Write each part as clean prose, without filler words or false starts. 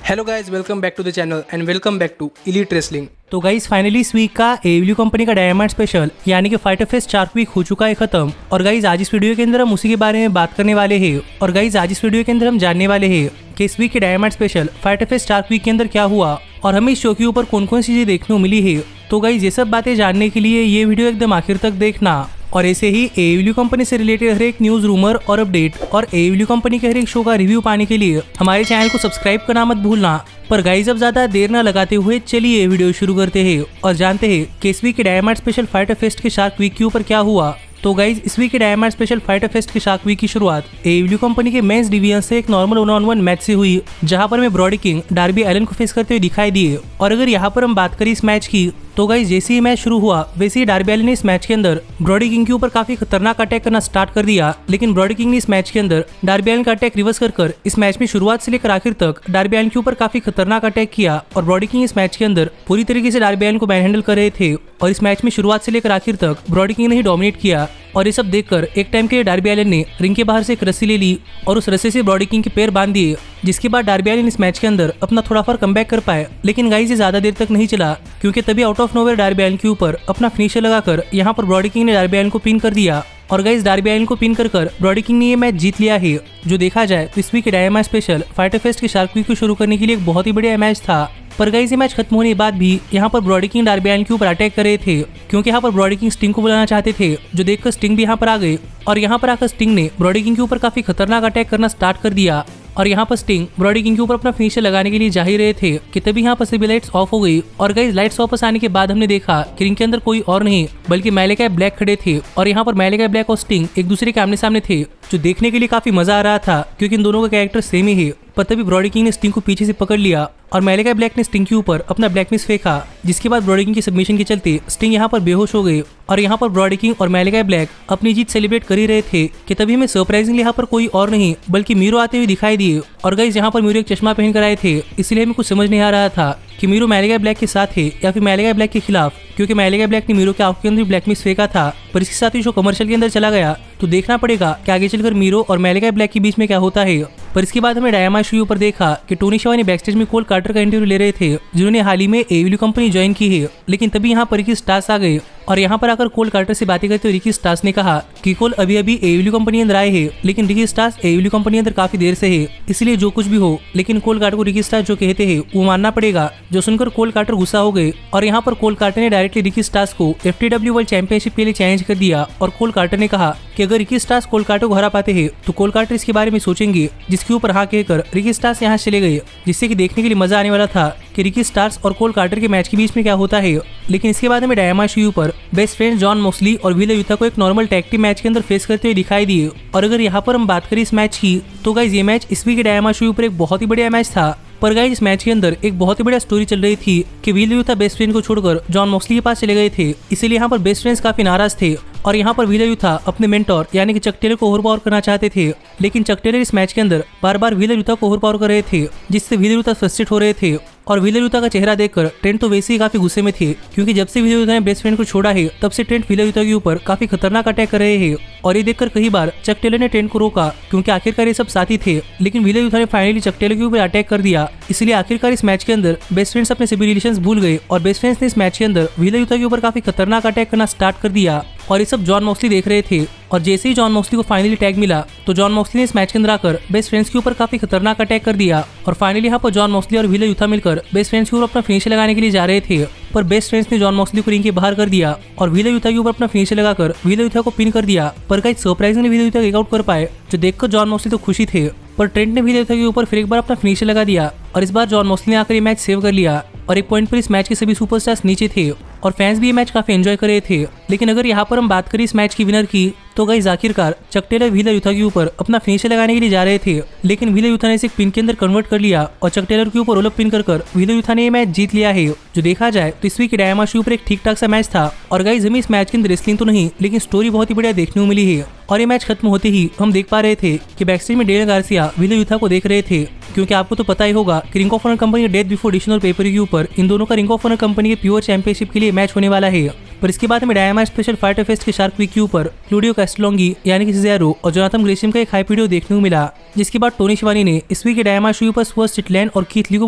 Hello guys, welcome back to the channel and welcome back to elite wrestling. तो guys finally इस week का AEW company का diamond special यानी कि fighter fest shark week हो चुका है खत्म। और गाइज आज इस वीडियो के अंदर हम उसी के बारे में बात करने वाले हैं। और गाइज आज इस वीडियो के अंदर हम जानने वाले हैं कि इस वीक के diamond special fighter fest shark week के अंदर क्या हुआ और हमें इस शो के ऊपर कौन कौन सी चीजें देखने को मिली है। तो गाइज ये सब बातें जानने के लिए ये वीडियो एकदम आखिर तक देखना। और ऐसे ही AEW कंपनी से रिलेटेड हर एक न्यूज, रूमर और अपडेट और AEW कंपनी के हर एक शो का रिव्यू पाने के लिए हमारे चैनल को सब्सक्राइब करना मत भूलना। पर गाइज अब ज्यादा देर न लगाते हुए चलिए वीडियो शुरू करते हैं और जानते हैं कि इस वीक के डायमंड स्पेशल फाइटर फेस्ट के शार्क वीक के ऊपर क्या हुआ। तो गाइज इस वीक के डायमंड स्पेशल फाइटर फेस्ट के शार्क वीक की शुरुआत AEW कंपनी के मेंस डिवीजन से एक नॉर्मल 1-on-1 मैच से हुई, जहां पर हमें ब्रॉडी किंग डार्बी एलन को फेस करते हुए दिखाई दिए। और अगर यहाँ पर हम बात करें इस मैच की, तो गाइज जैसे ही मैच शुरू हुआ वैसे ही डार्बी एलन ने इस मैच के अंदर ब्रॉडी किंग के ऊपर काफी खतरनाक अटैक करना स्टार्ट कर दिया। लेकिन ब्रॉडी किंग ने इस मैच के अंदर डार्बी एलन का अटैक रिवर्स कर इस मैच में शुरुआत से लेकर आखिर तक डार्बी एलन के ऊपर काफी खतरनाक अटैक किया। और ब्रॉडी किंग इस मैच के अंदर पूरी तरीके से डार्बी एलन को मैन हैंडल कर रहे थे और इस मैच में शुरुआत से लेकर आखिर तक ब्रॉडी किंग ने ही डोमिनेट किया। और ये सब देखकर एक टाइम के डार्बी एलन ने रिंग के बाहर से एक रस्सी ले ली और उस रस्सी से ब्रॉडी किंग के पैर बांध दिए, जिसके बाद डार्बी एलन इस मैच के अंदर अपना थोड़ा फॉर कमबैक कर पाए। लेकिन गाइस ये ज्यादा देर तक नहीं चला, क्योंकि तभी out of nowhere Darby Allin के ऊपर अपना फिनिशर लगाकर यहाँ पर ब्रॉडी किंग ने डार्बी एलन को पिन कर दिया। और गाइस डार्बी एलन को पिन कर ब्रॉडी किंग ने ये मैच जीत लिया है। जो देखा जाए तो इस वीक के डायमंड स्पेशल फाइटर फेस्ट के शार्क वीक को शुरू करने के लिए एक बहुत ही बढ़िया मैच था। पर गाइस ये मैच खत्म होने के बाद भी यहाँ पर ब्रॉडी किंग डार्बी एलन के ऊपर अटैक कर रहे थे, क्योंकि यहाँ पर ब्रॉडी किंग स्टिंग को बुलाना चाहते थे। जो देखकर स्टिंग भी यहाँ पर आ गए और यहाँ पर आकर स्टिंग ने ब्रॉडी किंग के ऊपर काफी खतरनाक अटैक करना स्टार्ट कर दिया। और यहाँ पर स्टिंग ब्रॉडी किंग के ऊपर अपना फिनिशर लगाने के लिए जा ही रहे थे कि तभी यहाँ पर सभी लाइट्स ऑफ हो गई। और गाइस लाइट्स वापस आने के बाद हमने देखा कि रिंग के अंदर कोई और नहीं बल्कि मैलेकाई ब्लैक खड़े थे। और यहाँ पर मैलेकाई ब्लैक और स्टिंग एक दूसरे के आमने सामने थे, जो देखने के लिए काफी मजा आ रहा था, क्योंकि इन दोनों का कैरेक्टर सेम ही है। पर तभी ब्रॉडी किंग ने स्टिंग को पीछे से पकड़ लिया और मैलेकाई ब्लैक ने स्टिंग के ऊपर अपना ब्लैक मिस फेंका, जिसके बाद ब्रॉडी किंग की सबमिशन के चलते स्टिंग यहाँ पर बेहोश हो गए। और यहाँ पर ब्रॉडी किंग और मैलेकाई ब्लैक अपनी जीत सेलिब्रेट कर ही रहे थे कि तभी हमें सरप्राइजिंगली यहाँ पर कोई और नहीं बल्कि मीरो आते हुए दिखाई दिए। और गाइस यहाँ पर मीरो एक चश्मा पहन कर आए थे, इसलिए हमें कुछ समझ नहीं आ रहा था कि मीरो मैलेकाई ब्लैक के साथ है या फिर मैलेकाई ब्लैक के खिलाफ, क्योंकि मैलेकाई ब्लैक ने मीरो के आंखों के अंदर ब्लैक मिस फेंका था। पर इसके साथ ही शो कमर्शियल के अंदर चला गया, तो देखना पड़ेगा कि आगे चलकर मीरो और मैलेकाई ब्लैक के बीच में क्या होता है। पर इसके बाद हमें डायमंड शो ऊपर देखा कि टोनी शिवानी बैकस्टेज में कोल कार्टर का इंटरव्यू ले रहे थे, जिन्होंने हाल ही में AEW कंपनी ज्वाइन की है। लेकिन तभी यहाँ पर रिकी स्टार्स आ गए और यहाँ पर आकर कोल कार्टर से बातें करते हुए रिकी स्टार्स ने कहा कि कोल अभी AEW कंपनी अंदर आए हैं, लेकिन रिकी स्टार्स AEW कंपनी अंदर काफी देर से है, इसलिए जो कुछ भी हो लेकिन कोल कार्टर को रिकी स्टार्स जो कहते हैं वो मानना पड़ेगा। जो सुनकर कोल कार्टर गुस्सा हो गए और यहाँ पर कोल कार्टर ने डायरेक्टली रिकी स्टार्स को FTW वर्ल्ड चैंपियनशिप के लिए चैलेंज कर दिया। और कोल कार्टर ने कहा कि अगर रिकी स्टार्स कोल कार्टर को हरा पाते हैं तो कोल कार्टर इसके बारे में सोचेंगे, जिसके ऊपर हाँ कहकर रिकी स्टार्स यहाँ चले गए, जिससे कि देखने के लिए मजा आने वाला था कि रिकी स्टार्स और कोल कार्टर के मैच के बीच में क्या होता है। लेकिन इसके बाद हमें डायमंड शो पर बेस्ट फ्रेंड जॉन मोक्सली और विले यूथा को एक नॉर्मल टैग टीम मैच के अंदर फेस करते हुए दिखाई दिए। और अगर यहाँ पर हम बात करें इस मैच की, तो गाइस ये मैच इस वीक के डायमंड शो पर एक बहुत ही बढ़िया मैच था। पर गाइस इस मैच के अंदर एक बहुत ही बढ़िया स्टोरी चल रही थी कि विले यूथा बेस्ट फ्रेंड को छोड़कर जॉन मोक्सली के पास चले गए थे, इसलिए यहाँ पर बेस्ट फ्रेंड्स काफी नाराज थे। और यहाँ पर विले यूथा अपने मेंटोर यानी कि चक टेलर को ओवरपावर करना चाहते थे, लेकिन चक टेलर इस मैच के अंदर बार बार विले यूथा को ओवरपावर कर रहे थे, जिससे विले यूथा फ्रस्ट्रेट हो रहे थे। और विले यूथा का चेहरा देखकर ट्रेंट तो वैसे ही काफी गुस्से में थे, क्योंकि जब से विले यूथा ने बेस्ट फ्रेंड को छोड़ा है तब से ट्रेंट विले यूथा के ऊपर काफी खतरनाक अटैक कर रहे हैं। और ये देखकर कई बार चक टेलर ने ट्रेंट को रोका, क्योंकि आखिरकार ये सब साथी थे, लेकिन विले यूथा ने फाइनली चक टेलर के ऊपर अटैक कर दिया। इसलिए आखिरकार इस मैच के अंदर बेस्ट फ्रेंड्स अपने सभी रिलेशंस भूल गए और बेस्ट फ्रेंड्स ने इस मैच के अंदर विले यूथा के ऊपर काफी खतरनाक अटैक करना स्टार्ट कर दिया। और ये सब जॉन मोक्सली देख रहे थे। और जैसे ही जॉन मोक्सली को फाइनली टैग मिला तो जॉन मोक्सली ने इस मैच के अंदर आकर बेस्ट फ्रेंड्स के ऊपर काफी खतरनाक अटैक कर दिया। और फाइनली यहाँ पर जॉन मोक्सली और विले यूथा मिलकर बेस्ट फ्रेंड्स के ऊपर अपना फिनिशर लगाने के लिए जा रहे थे, पर बेस्ट फ्रेंड्स ने जॉन मोक्सली को रिंग के बाहर कर दिया और विले यूथा के ऊपर अपना फिनिशर लगाकर विले यूथा को पिन कर दिया। पर गाइस सरप्राइजिंगली विले यूथा टेक आउट कर पाए, जो देखकर जॉन मोक्सली तो खुशी थे। पर ट्रेंट ने विले यूथा के ऊपर फिर एक बार अपना फिनिशर लगा दिया और इस बार जॉन मोक्सली ने आकर ये मैच सेव कर लिया। और एक पॉइंट पर इस मैच के सभी सुपरस्टार्स नीचे थे और फैंस भी ये मैच काफी एंजॉय कर रहे थे। लेकिन अगर यहाँ पर हम बात करें इस मैच की विनर की, तो गाइस आखिरकार चक टेलर विले यूथा के ऊपर अपना फिनिशर लगाने के लिए जा रहे थे, लेकिन विले यूथा ने इसे पिन के अंदर कन्वर्ट कर लिया और चक टेलर के ऊपर रोल अप पिन कर विले यूथा ने ये मैच जीत लिया है। जो देखा जाए तो इस वीक के डायमंड शो पर एक ठीक ठाक सा मैच था। और गाइस हमें इस मैच के अंदर रेसलिंग तो नहीं लेकिन स्टोरी बहुत ही बढ़िया देखने को मिली है। और ये मैच खत्म होते ही हम देख पा रहे थे कि बैकस्टेज में डेनियल गार्सिया विले यूथा को देख रहे थे, क्योंकि आपको तो पता ही होगा कि रिंग ऑफ ऑनर कंपनी के डेथ बिफोर डिशनल पेपर के ऊपर इन दोनों का रिंग ऑफ ऑनर कंपनी के प्योर चैंपियनशिप के लिए मैच होने वाला है। पर इसके बाद हमें डायमंड स्पेशल फाइटर फेस्ट के शार्क वीक के ऊपर क्लूडियो कैस्टलोंगी यानी कि सेज़ारो और जोनाथन ग्रेशियम का एक हाइप वीडियो देखने को मिला, जिसके बाद टोनी शिवानी ने इस वीक के डायमंड शो पर स्वर्ट स्टिटलैंड और कीथ ली को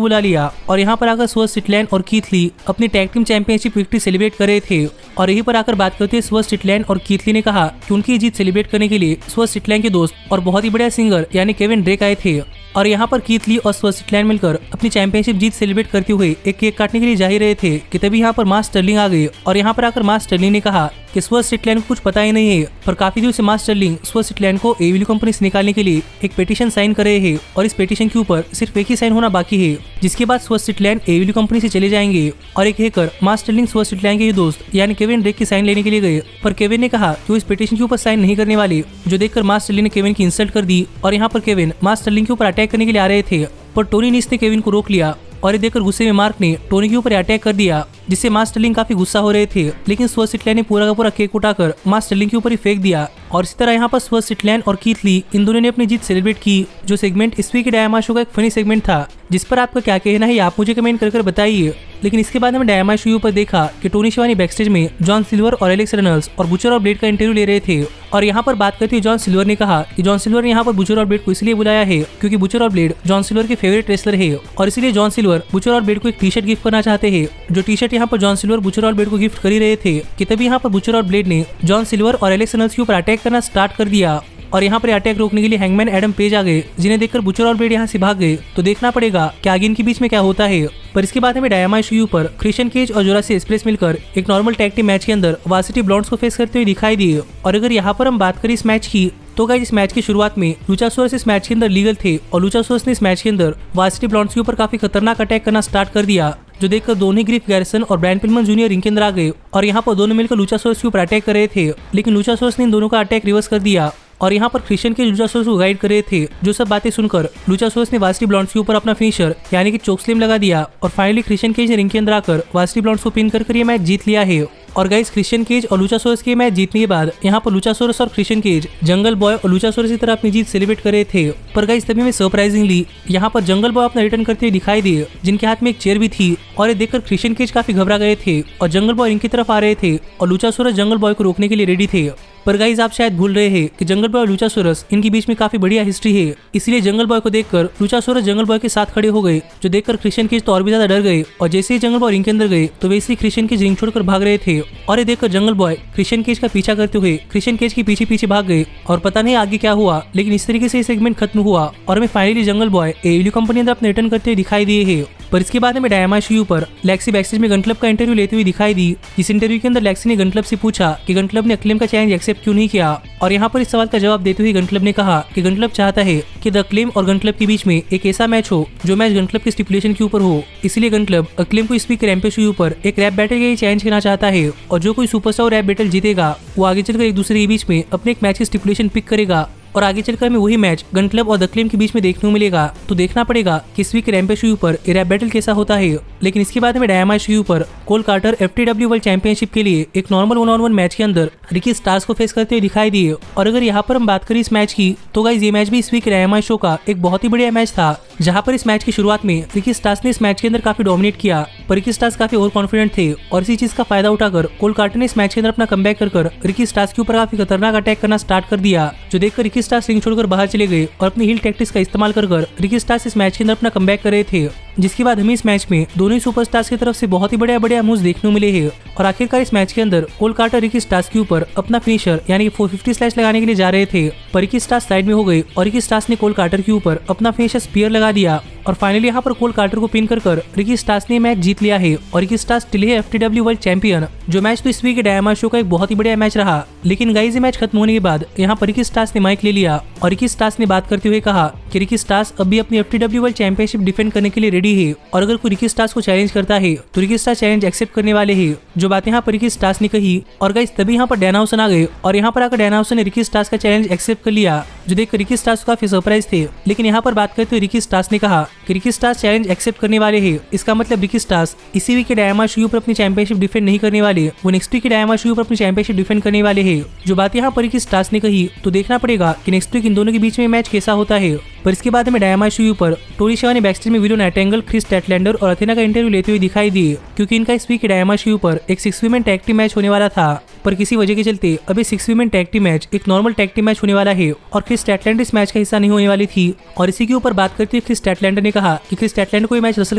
बुला लिया और यहाँ पर आकर स्वर्ट स्टिटलैंड और कीथ ली अपनी tag team championship victory celebrate कर रहे थे। और यहीं पर आकर बात करते हुए स्वर्ट स्टिटलैंड और कीथ ली ने कहा कि उनकी जीत सेलिब्रेट करने के लिए स्वर्ट स्टिटलैंड के दोस्त और बहुत ही बढ़िया सिंगर यानी केविन ड्रेक आए थे। और यहाँ पर कीथ ली और स्वर्ट स्टिटलैंड मिलकर अपनी चैंपियनशिप जीत सेलिब्रेट करते हुए एक केक काटने के लिए जा ही रहे थे कि तभी यहाँ पर मार्क स्टर्लिंग आ गए और यहाँ पर आकर मार्क स्टर्लिंग ने कहा कि स्वर्ट स्टिटलैंड को कुछ पता ही नहीं है, पर काफी दिनों से मार्क स्टर्लिंग स्वर्ट स्टिटलैंड को एवील्यू कंपनी से निकालने के लिए एक पिटीशन साइन कर रहे हैं और इस पिटीशन के ऊपर सिर्फ एक ही साइन होना बाकी है, जिसके बाद स्वर्ट स्टिटलैंड एवील्यू कंपनी से चले जाएंगे। और एक हैकर मार्क स्टर्लिंग स्वर्ट स्टिटलैंड के दोस्त यानी केविन ड्रेक की साइन लेने के लिए गए, पर केविन ने कहा कि वो इस पिटीशन के ऊपर साइन नहीं करने वाले, जो देखकर मार्क स्टर्लिंग ने केविन की इंसल्ट कर दी और यहाँ पर केविन मार्क स्टर्लिंग के ऊपर अटैक करने के लिए आ रहे थे, पर टोनी नीस ने केविन को रोक लिया और ये देखकर गुस्से में मार्क ने टोनी के ऊपर अटैक कर दिया, जिससे मार्क स्टर्लिंग काफी गुस्सा हो रहे थे। लेकिन स्वर्ट स्टिटलैंड ने पूरा का पूरा केक उठाकर मार्क स्टर्लिंग के ऊपर ही फेंक दिया और इसी तरह यहाँ पर स्वर्ट स्टिटलैंड और कीथ ली इन दोनों ने अपनी जीत सेलिब्रेट की। जो सेगमेंट इस वीक के डायमंड शो का एक फनी सेगमेंट था, जिस पर आपका क्या कहना है आप मुझे कमेंट कर बताइए। लेकिन इसके बाद हमें डायमंड शो पर देखा कि टोनी शिवानी बैकस्टेज में जॉन सिल्वर और एलेक्स रेनॉल्ड्स और बुचर और ब्लेड का इंटरव्यू ले रहे थे। और यहाँ पर बात करते हुए जॉन सिल्वर ने कहा कि जॉन सिल्वर ने यहाँ पर बुचर और ब्लेड को इसलिए बुलाया है क्योंकि बुचर और ब्लेड जॉन सिल्वर के फेवरेट रेसलर है और इसीलिए जॉन सिल्वर बुचर और ब्लेड को एक टी शर्ट गिफ्ट करना चाहते हैं। जो टी शर्ट यहाँ पर जॉन सिल्वर बुचर और ब्लेड को गिफ्ट कर ही रहे थे कि तभी यहाँ पर बुचर और ब्लेड ने जॉन सिल्वर और एलेक्स रेनॉल्ड्स के ऊपर अटैक करना स्टार्ट कर दिया और यहाँ पर अटैक रोकने के लिए हैंगमैन एडम पेज आ गए, जिन्हें देखकर बुचर और ब्लेड यहाँ से भाग गए। तो देखना पड़ेगा कि आगे इनके बीच में क्या होता है। पर इसके बाद हमें डायमंड शो पर क्रिश्चियन केज और जोरासी एक्सप्रेस मिलकर एक नॉर्मल टैग टीम मैच के अंदर वार्सिटी ब्लॉन्ड्स को फेस करते हुए दिखाई दिए। और अगर यहाँ पर हम बात करें इस मैच की, तो गाइस इस मैच की शुरुआत में लुचासोरस इस मैच के अंदर लीगल थे और लुचासोरस ने इस मैच के अंदर वार्सिटी ब्लॉन्ड्स के ऊपर काफी खतरनाक अटैक करना स्टार्ट कर दिया, जो देखकर दोनों ग्रिफ गैरिसन और ब्रायन पिलमन जूनियर रिंग के अंदर आ गए और यहाँ पर दोनों मिलकर लुचासोरस के ऊपर अटैक कर रहे थे। लेकिन लुचासोरस ने इन दोनों का अटैक रिवर्स कर दिया और यहाँ पर क्रिश्चियन के लुचासोरस को गाइड कर रहे थे। जो सब बातें सुनकर लुचासोरस ने वार्सिटी ब्लॉन्ड्स के ऊपर अपना फिनिशर यानी कि चोकस्लैम लगा दिया और फाइनली क्रिश्चियन केज ने रिंग के अंदर आकर वार्सिटी ब्लॉन्ड्स को पिन कर ये मैच जीत लिया है। और गाइस क्रिश्चियन केज और लुचासोरस के मैच जीतने के बाद यहाँ पर लुचासोरस और क्रिश्चियन केज जंगल बॉय और लुचासोरस की तरह अपनी जीत सेलिब्रेट कर रहे थे। पर गाइस तभी में सरप्राइजिंगली यहाँ पर जंगल बॉय अपना रिटर्न करते हुए दिखाई दिए, जिनके हाथ में एक चेयर भी थी और ये देखकर क्रिश्चियन केज काफी घबरा गए थे और जंगल बॉय इनकी तरफ आ रहे थे और लुचासोरस जंगल बॉय को रोकने के लिए रेडी थे। पर गाइस आप शायद भूल रहे हैं कि जंगल बॉय और लुचासोरस इनके बीच में काफी बढ़िया हिस्ट्री है, इसलिए जंगल बॉय को देखकर लुचासोरस जंगल बॉय के साथ खड़े हो गए, जो देखकर क्रिश्चियन केज तो और भी ज्यादा डर गए और जैसे ही जंगल बॉय रिंग के अंदर गए तो वैसे ही क्रिश्चियन केज रिंग छोड़कर भाग रहे थे। और ये देखकर जंगल बॉय क्रिश्चियन केज का पीछा करते हुए क्रिश्चियन केज के पीछे पीछे भाग गए और पता नहीं आगे क्या हुआ, लेकिन इस तरीके से ये सेगमेंट खत्म हुआ और हमें फाइनली जंगल बॉय एवील्यू कंपनी अंदर अपने रिटर्न करते हुए दिखाई दिए है। पर इसके बाद हमें डायमंड शो पर लेक्सी बैकस्टेज में गन क्लब का इंटरव्यू लेते हुए दिखाई दी। इस इंटरव्यू के अंदर लेक्सी ने गन क्लब से पूछा कि गन क्लब ने अक्लेम का चैलेंज एक्सेप्ट क्यों नहीं किया और यहाँ पर इस सवाल का जवाब देते हुए गन क्लब ने कहा कि गन क्लब चाहता है कि द अक्लेम और गन क्लब के बीच में एक ऐसा मैच हो जो मैच गन क्लब के स्टिपुलेशन के ऊपर हो, इसलिए गन क्लब अक्लेम को इस वीक रैम्पेज शो पर एक रैप बैटल के लिए चैलेंज करना चाहता है और जो कोई सुपरस्टार रैप बैटल जीतेगा वो आगे चलकर एक दूसरे के बीच में अपने एक मैच की स्टिपुलेशन पिक करेगा और आगे चलकर हमें वही मैच गन क्लब और द क्लेम के बीच में देखने को मिलेगा। तो देखना पड़ेगा कि इस वीक रैम्पेज शो पर रैप बैटल कैसा होता है। लेकिन इसके बाद हमें डायमंड शो पर कोल कार्टर FTW वर्ल्ड चैंपियनशिप के लिए एक नॉर्मल 1-on-1 मैच के अंदर रिकी स्टार्स को फेस करते हुए दिखाई दिए। और अगर यहाँ पर हम बात करें इस मैच की, तो गाइस ये मैच भी इस वीक डायमंड शो का एक बहुत ही बढ़िया मैच था, जहाँ पर इस मैच की शुरुआत में रिकी स्टार्स ने इस मैच के अंदर काफी डोमिनेट किया, पर रिकी स्टार्स काफी ओवर कॉन्फिडेंट थे और इसी चीज का फायदा उठाकर कोल कार्टर ने इस मैच के अंदर अपना कमबैक कर रिकी स्टार्स के ऊपर काफी खतरनाक अटैक करना स्टार्ट कर दिया, जो देखकर रिकी स्टार्स रिंग छोड़कर बाहर चले गए और अपनी हील टैक्टिक्स का इस्तेमाल कर रिकी स्टार्स इस मैच के अंदर अपना कमबैक कर रहे थे। जिसके बाद हमें इस मैच में दोनों ही सुपरस्टार्स की तरफ से बहुत ही बढ़िया मूव्स देखने को मिले हैं और आखिरकार इस मैच के अंदर कोल कार्टर रिकी स्टार्स के ऊपर अपना फिनिशर यानी कि 450 स्लैश लगाने के लिए जा रहे थे, पर रिकी स्टार्स साइड में हो गए और रिकी स्टार्स ने कोल कार्टर के ऊपर अपना फिनिशर स्पीयर लगा दिया और फाइनली यहाँ पर कोल कार्टर को पिन कर रिकी स्टार्स ने मैच जीत लिया है और रिकी स्टार्स स्टिल है FTW वर्ल्ड चैंपियन। जो मैच तो इस वीक के डायमंड शो का एक बहुत ही बढ़िया मैच रहा, लेकिन गाइस ये मैच खत्म होने के बाद यहाँ पर रिकी स्टार्स ने माइक ले लिया और रिकी स्टार्स ने बात करते हुए कहा कि रिकी स्टार्स अभी अपनी FTW वर्ल्ड चैंपियनशिप डिफेंड करने के लिए रेडी है और अगर कोई रिकी स्टार्स को चैलेंज करता है तो रिकी स्टार्स चैलेंज एक्सेप्ट करने वाले हैं। जो बातें यहाँ पर रिकी स्टार्स ने कही और गाइस तभी यहाँ पर डैनाउसन आ गए और यहाँ पर आकर डैनाउसन ने रिकी स्टार्स का चैलेंज एक्सेप्ट कर लिया, जो देख रिकी स्टार्स काफी सरप्राइज थे। लेकिन यहाँ पर बात करते हुए रिकी स्टार्स ने कहा कि रिकी स्टार्स चैलेंज एक्सेप्ट करने वाले हैं, इसका मतलब रिकी स्टार्स स्टार्स इसी वीक के डायमंड शो पर अपनी चैंपियनशिप डिफेंड नहीं करने वाले, वो नेक्स्ट वीक के डायमंड शो पर अपनी चैंपियनशिप डिफेंड करने वाले हैं। जो बात यहाँ पर स्टार्स ने कही तो देखना पड़ेगा कि नेक्स्ट वीक इन दोनों के बीच में मैच कैसा होता है। पर इसके बाद हमें डायमंड शो पर टोनी शेवा ने बैकस्टेज में विलो नाइटिंगेल, क्रिस स्टैटलैंडर और अथेना का इंटरव्यू लेते हुए दिखाई दिए, क्योंकि इनका इस वीक के डायमंड शो पर एक 6 वीमेन टैग टीम मैच होने वाला था। पर किसी वजह के चलते अभी 6 वीमेन टैग टीम मैच एक नॉर्मल टैग टीम मैच होने वाला है और क्रिस स्टैटलैंडर इस मैच का हिस्सा नहीं होने वाली थी। और इसी के ऊपर बात करते हुए क्रिस स्टैटलैंडर ने कहा कि क्रिस स्टैटलैंडर को ये मैच रसल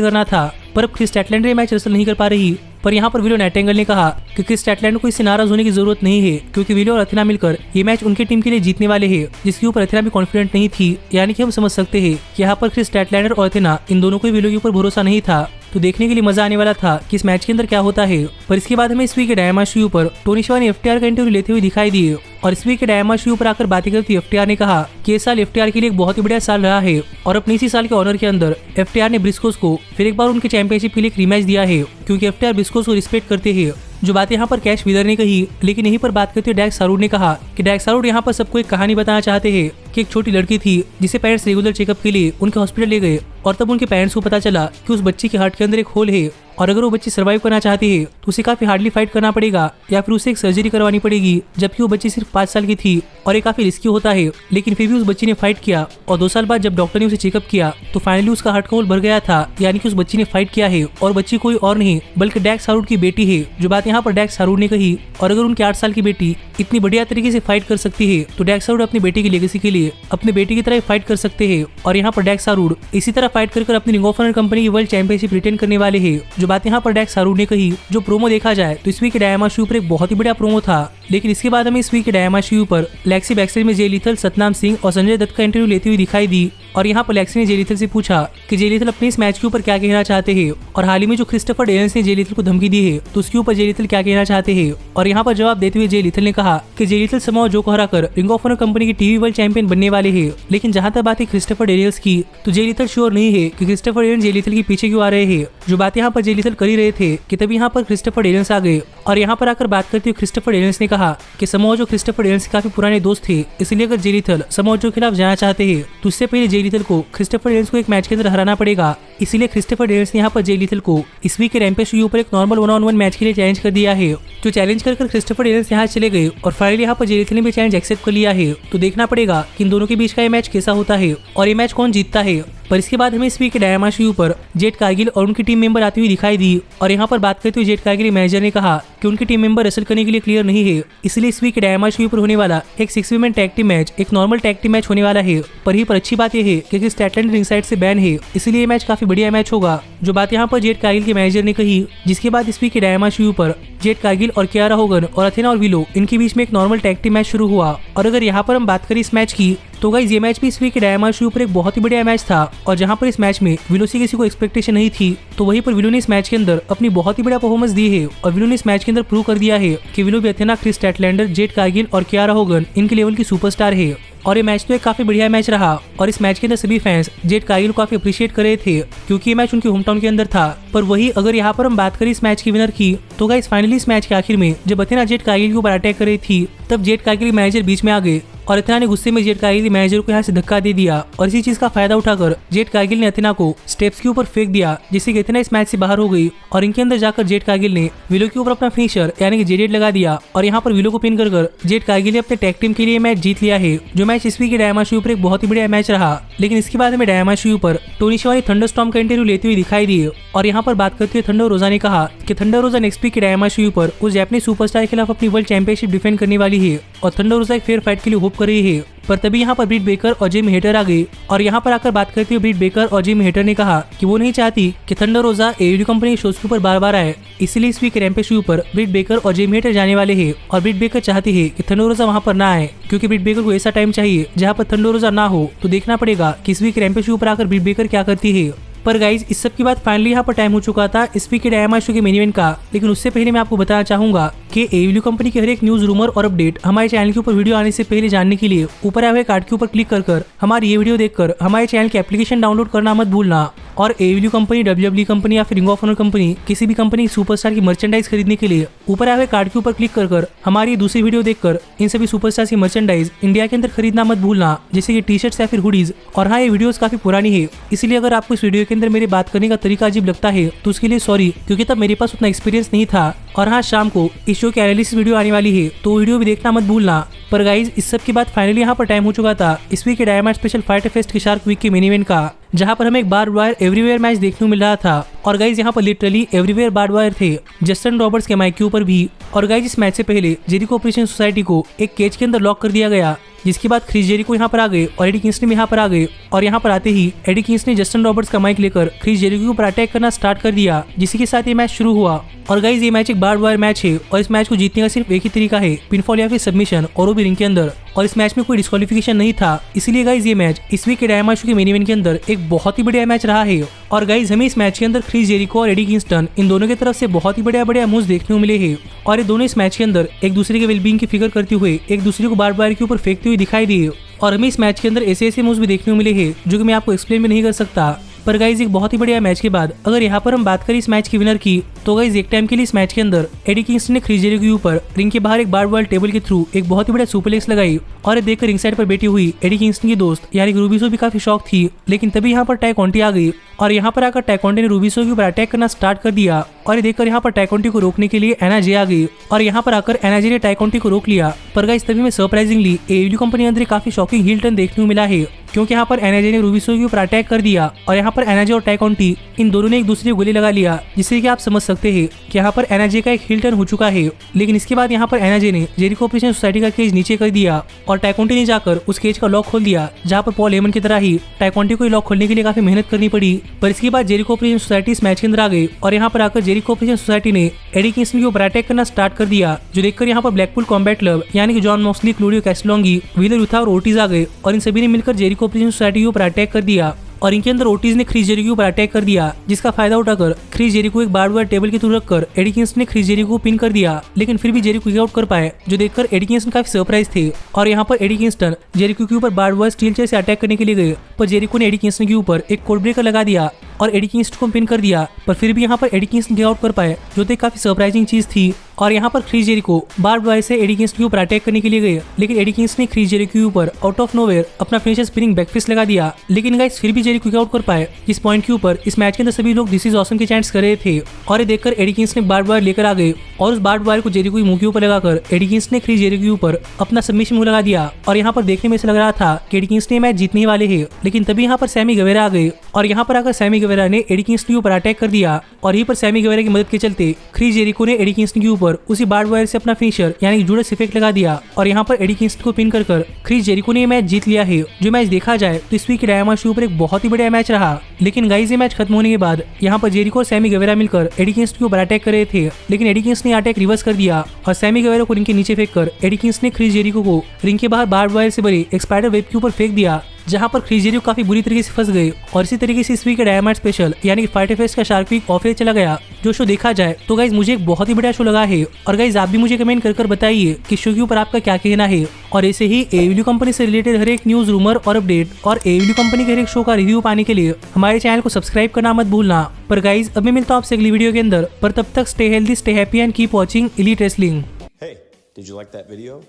करना था, पर अब क्रिस स्टैटलैंडर ये मैच रसल नहीं कर पा रही। पर यहाँ पर विलो नाइटिंगेल ने कहा कि क्रिस स्टैटलैंडर को इससे नाराज होने की जरूरत नहीं है, क्योंकि विलो और अथेना मिलकर ये मैच उनकी टीम के लिए जीतने वाले हैं, जिसके ऊपर अथेना भी कॉन्फिडेंट नहीं थी। यानी कि हम समझ सकते हैं कि यहाँ पर क्रिस स्टैटलैंडर और अथेना इन दोनों को विलो के ऊपर भरोसा नहीं था। तो देखने के लिए मजा आने वाला था कि इस मैच के अंदर क्या होता है। पर इसके बाद हमें इस वीक के डायमंड शो पर टोनी शेवा ने एफटीआर का इंटरव्यू लेते हुए दिखाई दिए और इस वीक के डायमंड शो पर आकर बातें करती एफटीआर ने कहा कि ये साल एफटीआर के लिए एक बहुत ही बढ़िया साल रहा है और अपने इसी साल के ऑनर के अंदर एफटीआर ने ब्रिस्कोस को फिर एक बार उनके चैंपियनशिप के लिए एक रीमैच दिया है, क्योंकि एफटीआर ब्रिस्कोस को रिस्पेक्ट करते हैं। जो बात यहाँ पर कैश विदर ने कही, लेकिन यहीं पर बात करते हुए डैक्स सारूड ने कहा कि डैक्स सारूड यहाँ पर सबको एक कहानी बताना चाहते हैं कि एक छोटी लड़की थी जिसे पेरेंट्स रेगुलर चेकअप के लिए उनके हॉस्पिटल ले गए और तब उनके पेरेंट्स को पता चला कि उस बच्ची के हार्ट के अंदर एक होल है और अगर वो बच्ची सर्वाइव करना चाहती है तो उसे काफी हार्डली फाइट करना पड़ेगा या फिर उसे एक सर्जरी करवानी पड़ेगी, जबकि वो बच्ची सिर्फ 5 साल की थी और ये काफी रिस्की होता है। लेकिन फिर भी उस बच्ची ने फाइट किया और 2 साल बाद जब डॉक्टर ने उसे चेकअप किया तो फाइनली उसका हार्ट का होल भर गया था। यानी कि उस बच्ची ने फाइट किया है और बच्ची कोई और नहीं बल्कि डैक्स सारूड की बेटी है। जो बात यहाँ पर डैक्स सारूड ने कही, और अगर उनकी 8 साल की बेटी इतनी बढ़िया तरीके से फाइट कर सकती है तो डैक्स सारूड अपनी बेटी की लेगेसी के लिए अपनी बेटी की तरह फाइट कर सकते हैं। और यहाँ पर डैक्स सारूड इसी तरह फाइट कर अपनी रिंग ऑफ ऑनर कंपनी की वर्ल्ड चैंपियनशिप रिटेन करने वाले हैं। जो बात यहाँ पर डैक्स सारूड ने कही, जो प्रोमो देखा जाए तो इस वीक के डायमंड शो पर एक बहुत ही बढ़िया प्रोमो था। लेकिन इसके बाद हमें इस वीक के डायमंड शो पर लेक्सी बैकस्टेज में जे लीथल, सतनाम सिंह और संजय दत्त का इंटरव्यू लेती हुई दिखाई दी और यहाँ पर लेक्सी ने जे लीथल से पूछा कि जे लीथल अपने इस मैच के ऊपर क्या कहना चाहते हैं और हाल ही में जो क्रिस्टोफर डेनियल्स ने जे लीथल को धमकी दी है तो उसके ऊपर जे लीथल क्या कहना चाहते हैं। और यहाँ पर जवाब देते हुए जे लीथल ने कहा कि जे लीथल समाओ जो को हराकर रिंग ऑफ ऑनर कंपनी की टीवी वर्ल्ड चैंपियन बनने वाले हैं। लेकिन जहाँ तक बात है क्रिस्टोफर डेनियल्स की तो जे लीथल श्योर नहीं है कि क्रिस्टोफर डेनियल्स जे लीथल के पीछे क्यों आ रहे हैं। जो बात यहाँ पर जे लीथल कर ही रहे थे कि तभी यहाँ पर क्रिस्टोफर डेनियल्स आ गए और यहाँ पर आकर बात करते हुए क्रिस्टोफर डेनियल्स ने कहा कि समाओ जो क्रिस्टोफर डेनियल्स काफी पुराने दोस्त थे, इसलिए अगर जे लीथल समाओ जो के खिलाफ जाना चाहते हैं तो उससे पहले जे लीथल को क्रिस्टोफर डेनियल्स को एक मैच के अंदर हराना पड़ेगा। इसीलिए क्रिस्टोफर डेनियल्स ने यहाँ पर जे लीथल को इस वीक के रैम्पेज शो पर एक नॉर्मल 1-on-1 मैच के लिए चैलेंज कर दिया है। जो चैलेंज कर क्रिस्टोफर डेनियल्स यहाँ चले गए और फाइनली यहाँ पर जे लीथल ने भी चैलेंज एक्सेप्ट कर लिया है। तो देखना पड़ेगा कि इन दोनों के बीच का ये मैच कैसा होता है और ये मैच कौन जीतता है। पर इसके बाद हमें इस वीक के डायमंड शो पर जेट कारगिल और उनकी टीम मेंबर आती हुई दिखाई दी और यहाँ पर बात करते हुए जेट कारगिल मैनेजर ने कहा कि उनकी टीम मेंबर रेसल करने के लिए क्लियर नहीं है, इसलिए इस वीक के डायमंड शो पर होने वाला एक 6 वीमेन टैग टीम मैच एक नॉर्मल टैग टीम मैच होने वाला है। पर अच्छी बात यह है कि क्रिस स्टैटलैंडर रिंग साइड से बैन है, इसलिए ये मैच काफी बढ़िया मैच होगा। जो बात यहाँ पर जेट कारगिल के मैनेजर ने कही, जिसके बाद इस वीक के डायमंड शो पर जेट कारगिल और कियारा होगन और अथेना और विलो इनके बीच में एक नॉर्मल टैग टीम मैच शुरू हुआ। और अगर यहाँ पर हम बात करें इस मैच की तो गाइस ये मैच भी इस वीक के डायमंड शो पर एक बहुत ही बढ़िया मैच था और जहां पर इस मैच में विलो से किसी को एक्सपेक्टेशन नहीं थी तो वहीं पर विलो ने इस मैच के अंदर अपनी बहुत ही बढ़िया परफॉर्मेंस दी है और विलो ने इस मैच के अंदर प्रूव कर दिया है कि विलो भी अथेना, क्रिस स्टैटलैंडर, जेट कारगिल और कियारा होगन इनके लेवल की सुपरस्टार है। और ये मैच तो एक काफी बढ़िया मैच रहा और इस मैच के अंदर सभी फैंस जेट कारगिल को काफी अप्रिशिएट कर रहे थे क्योंकि ये मैच उनके होम टाउन के अंदर था। पर वही अगर यहाँ पर हम बात करें इस मैच की विनर की तो गाइस फाइनली इस मैच के आखिर में जब अथेना जेट कारगिल के ऊपर अटैक कर रही थी तब जेट कारगिल के मैनेजर बीच में आ गए और अथेना ने गुस्से में जेट कारगिल मैनेजर को यहाँ से धक्का दे दिया और इसी चीज का फायदा उठाकर जेट कारगिल ने अथेना को स्टेप्स के ऊपर फेंक दिया, जिससे कि अथेना इस मैच से बाहर हो गई और इनके अंदर जाकर जेट कारगिल ने विलो के ऊपर अपना फिनिशर यानी कि जेडेड लगा दिया और यहाँ पर विलो को पिन कर जेट कारगिल ने अपने टैग टीम के लिए मैच जीत लिया है। जो मैच इस वीक के डायमंड शो पर एक बहुत ही बढ़िया मैच रहा। लेकिन इसके बाद हमें डायमंड शो पर टोनी शेवा ने थंडरस्टॉर्म का इंटरव्यू लेते हुए दिखाई दिए और यहाँ पर बात करते हुए थंडर रोजा ने कहा कि थंडर रोजा नेक्स्ट वीक के डायमंड शो पर उस जापानीज सुपरस्टार के खिलाफ अपनी वर्ल्ड चैंपियनशिप डिफेंड करने वाली है और थंडर रोजा एक फेयर फाइट के लिए होप कर रही है। पर तभी यहाँ पर ब्रिट बेकर और जिमी हेटर आ गए और यहाँ पर आकर बात करते हुए ब्रिट बेकर और जिमी हेटर ने कहा कि वो नहीं चाहती कि थंडर रोजा एडब्ल्यू कंपनी शोज के ऊपर बार बार आए, इसलिए इस वीक रैम्पेज शो पर ब्रिट बेकर और जिमी हेटर जाने वाले हैं और ब्रिट बेकर चाहती है कि थंडर रोजा वहाँ पर ना आए क्योंकि ब्रिट बेकर को ऐसा टाइम चाहिए जहाँ पर थंडर रोजा ना हो। तो देखना पड़ेगा कि इस वीक रैम्पेज शो पर आकर ब्रिट बेकर क्या करती है। पर गाइज इस सब के बाद फाइनली यहाँ पर टाइम हो चुका था इस वीक के डायमंड शो के मेन इवेंट का। लेकिन उससे पहले मैं आपको बताना चाहूंगा कि एडब्ल्यू कंपनी के हर एक न्यूज, रूमर और अपडेट हमारे चैनल के ऊपर वीडियो आने से पहले जानने के लिए ऊपर आए हुए कार्ड के ऊपर क्लिक कर हमारी ये वीडियो देखकर हमारे चैनल की एप्लीकेशन डाउनलोड करना मत भूलना। और एडब्ल्यू कंपनी, डब्ल्यूडब्ल्यूई कंपनी या फिर रिंग ऑफ ऑनर कंपनी किसी भी कंपनी सुपरस्टार की मर्चेंडाइज खरीदने के लिए ऊपर आए हुए कार्ड के ऊपर क्लिक कर हमारी दूसरी वीडियो देखकर इन सभी सुपरस्टार की मर्चेंडाइज इंडिया के अंदर खरीदना मत भूलना, जैसे कि टी शर्ट्स या फिर हुडीज। और हाँ, ये वीडियोस काफी पुरानी है, इसलिए अगर आपको इस वीडियो के के अंदर मेरे बात करने का तरीका अजीब लगता है तो उसके लिए सॉरी, क्योंकि तब मेरे पास उतना एक्सपीरियंस नहीं था। और हाँ, शाम को इस शो की एनालिसिस वीडियो आने वाली है तो वीडियो भी देखना मत भूलना। पर गाइज, इस सब के बाद फाइनली यहाँ पर टाइम हो चुका था इस वीक के डायमंड स्पेशल फाइटर फेस्ट के शार्क वीक के मेन इवेंट का, जहाँ पर हमें एक बार्ब वायर एवरीवेयर मैच देखने को मिल रहा था। और गाइज, यहाँ पर लिटरली एवरीवेयर बार्ब वायर थे, जस्टिन रॉबर्ट्स के माइक के ऊपर भी। और गाइज, इस मैच से पहले जेरिको ऑपरेशन सोसाइटी को एक केज के अंदर लॉक कर दिया गया, जिसके बाद क्रिस जेरिको यहाँ पर आ गए और एडी किंग्सले भी यहाँ पर आ गए। और यहाँ पर आते ही एडी किंग्स ने जस्टिन रॉबर्ट्स का माइक लेकर क्रिस जेरिको के ऊपर अटैक करना स्टार्ट कर दिया, जिसी के साथ ये मैच शुरू हुआ। और गाइज, ये मैच एक बार्ब वायर मैच है और इस मैच को जीतने का सिर्फ एक ही तरीका है, पिनफॉल या फिर सबमिशन, और वो भी रिंग के अंदर। और इस मैच में कोई डिस्क्वालिफिकेशन नहीं था, इसलिए गाइज ये मैच इस वीक के डायमंड शो के मेन इवेंट के अंदर एक बहुत ही बढ़िया मैच रहा है। और गाइज, हमें इस मैच के अंदर क्रिस जेरिको और एडी किंगस्टन इन दोनों की तरफ से बहुत ही बढ़िया मूव्स देखने को मिले हैं। और ये दोनों इस मैच के अंदर एक दूसरे के वेलबींग की फिगर करते हुए एक दूसरे को बार्ब वायर के ऊपर फेंकते हुए दिखाई दिए। और हमें इस मैच के अंदर ऐसे मूव्स भी देखने को मिले हैं जो कि मैं आपको एक्सप्लेन भी नहीं कर सकता। पर गाइज, एक बहुत ही बढ़िया मैच के बाद अगर यहाँ पर हम बात करें इस मैच की विनर की, तो गाइज एक टाइम के लिए इस मैच के अंदर एडी किंग्स्टन ने क्रिस जेरिको के ऊपर रिंग के बाहर एक बार्ब वायर टेबल के थ्रू एक बहुत ही बड़ा सुपरप्लेक्स लगाई। और ये देखकर रिंग साइड पर बैठी हुई एडी किंग्स्टन की दोस्त यानी रूबिसो भी काफी शॉक थी। लेकिन तभी यहाँ पर टाई कॉन्टी आ गई और यहाँ पर आकर टाई कॉन्टी ने रूबिसो के ऊपर अटैक करना स्टार्ट कर दिया। और ये देखकर यहाँ पर टाई कॉन्टी को रोकने के लिए एना जे आ गई और यहाँ पर आकर एना जे ने टाई कॉन्टी को रोक लिया। पर गाइज, तभी में सरप्राइजिंगली एडब्ल्यू कंपनी अंदर काफी शॉकिंग हील टर्न देखने को मिला है, क्योंकि यहाँ पर एना जे ने रूबिसो के ऊपर अटैक कर दिया और यहाँ पर एना जे और टाई कॉन्टी इन दोनों ने एक दूसरे को गोली लगा लिया, जिससे कि आप समझ सकते हैं कि यहाँ पर एना जे का एक हील टर्न हो चुका है। लेकिन इसके बाद यहाँ पर एना जे ने जेरिको ऑपरेशन सोसाइटी का केज नीचे कर दिया और टाई कॉन्टी ने जाकर उस केज का लॉक खोल दिया, जहाँ पर पॉल हेमन की तरह ही टाई कॉन्टी को लॉक खोलने के लिए काफी मेहनत करनी पड़ी। पर इसके बाद जेरिको ऑपरेशन सोसाइटी इस मैच के अंदर आ गई और यहाँ पर आकर जेरिको ऑपरेशन सोसाइटी ने एडी किंग्स्टन के ऊपर अटैक करना स्टार्ट कर दिया, जो देखकर यहाँ पर ब्लैकपूल कॉम्बैट क्लब यानी कि जॉन मॉक्सली, क्लूडियो कैस्टलॉन्गी, व्हीलर यूथा और ओटिस आ गए और इन सभी ने मिलकर जेरिको ऑपरेशन सोसाइटी के ऊपर अटैक कर दिया। और इनके अंदर ओटिस ने क्रिस जेरिको के ऊपर अटैक कर दिया, जिसका फायदा उठाकर क्रिस जेरिको एक बार्ब वायर टेबल के थ्रू रखकर एडी किंग्स्टन ने क्रिस जेरिको को पिन कर दिया। लेकिन फिर भी जेरिको किक आउट कर पाए, जो देखकर एडी किंग्स्टन काफी सरप्राइज थे। और यहाँ पर एडी किंग्स्टन जेरिको के ऊपर बार्ब वायर स्टील चेयर से अटैक करने के लिए गए, पर जेरिको ने एडी किंग्स्टन के ऊपर एक कोड ब्रेकर लगा दिया और एडी किंग्स्टन को पिन कर दिया। पर फिर भी यहाँ पर एडी किंग्स्टन किक आउट कर पाए, जो तो काफी सरप्राइजिंग चीज थी। और यहाँ पर क्रिस जेरिको बार्ब वायर से एडी किंग्स्टन के ऊपर अटैक करने के लिए गए, लेकिन एडी किंग्स्टन ने क्रिस जेरिको के ऊपर आउट ऑफ नोवेयर अपना फिनिशर स्पिनिंग बैकफिस्ट लगा दिया। लेकिन गाइस, फिर भी जेरिको किक आउट कर पाए। इस पॉइंट के ऊपर इस मैच के अंदर सभी लोग दिस इज ऑसम के चैंट्स कर रहे थे और ये देखकर एडी किंग्स्टन बार्ब वायर लेकर आ गए और उस बार्ब वायर को जेरिको के मुंह के ऊपर लगाकर एडी किंग्स्टन ने क्रिस जेरिको के ऊपर अपना सबमिशन मूव लगा दिया। और यहाँ पर देखने में ऐसा लग रहा था कि एडी किंग्स्टन मैच जीतने ही वाले हैं, लेकिन तभी यहाँ पर सैमी गवेरा आ गए और यहाँ पर आकर सैमी गवेरा ने एडी किंग्स्टन के ऊपर अटैक कर दिया। और यहीं पर सैमी गवेरा की मदद के चलते क्रिस जेरिको ने एडी किंग्स्टन के ऊपर उसी बार्ब वायर से अपना फिनिशर यानी जूडस इफेक्ट लगा दिया और यहाँ पर एडी किंग्स्टन को पिन कर क्रिस जेरिको ने ये मैच जीत लिया है। जो मैच देखा जाए तो इस वीक के डायमंड शो पर एक बहुत ही बढ़िया मैच रहा। लेकिन गाइस, ये मैच खत्म होने के बाद यहाँ पर जेरिको और सैमी गवेरा मिलकर एडी किंग्स्टन के ऊपर अटैक कर रहे थे, लेकिन एडी किंग्स्टन ने अटैक रिवर्स कर दिया और सैमी गवेरा को रिंग के नीचे फेंक कर एडी किंग्स्टन ने क्रिस जेरिको को रिंग के बाहर बार्ब वायर से बने एक स्पाइडर वेब के ऊपर फेंक दिया, जहां पर क्रिस जेरिको काफी बुरी तरीके से फंस गए। और इसी तरीके से इस वीक के डायमंड स्पेशल यानी कि फाइटर फेस्ट का शार्क वीक ऑफ एयर चला गया। जो शो देखा जाए तो गाइज मुझे एक बहुत ही बढ़िया शो लगा है और गाइज आप भी मुझे कमेंट कर बताइए कि शो के ऊपर आपका क्या कहना है। और ऐसे ही एडब्ल्यू कंपनी से रिलेटेड हर एक न्यूज, रूमर और अपडेट और एडब्ल्यू कंपनी के हर एक शो का रिव्यू पाने के लिए हमारे चैनल को सब्सक्राइब करना मत भूलना। पर गाइज, अब मैं मिलता हूँ आपसे अगली वीडियो के अंदर, पर तब तक stay healthy, stay happy and keep watching elite wrestling. Hey, did you like that video?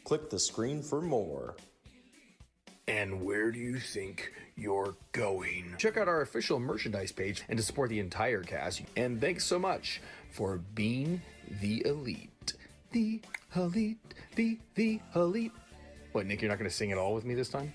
Click the screen for more. And where do you think you're going? Check out our official merchandise page and to support the entire cast. And thanks so much for being the elite. The elite, the elite. What, Nick, you're not going to sing it all with me this time?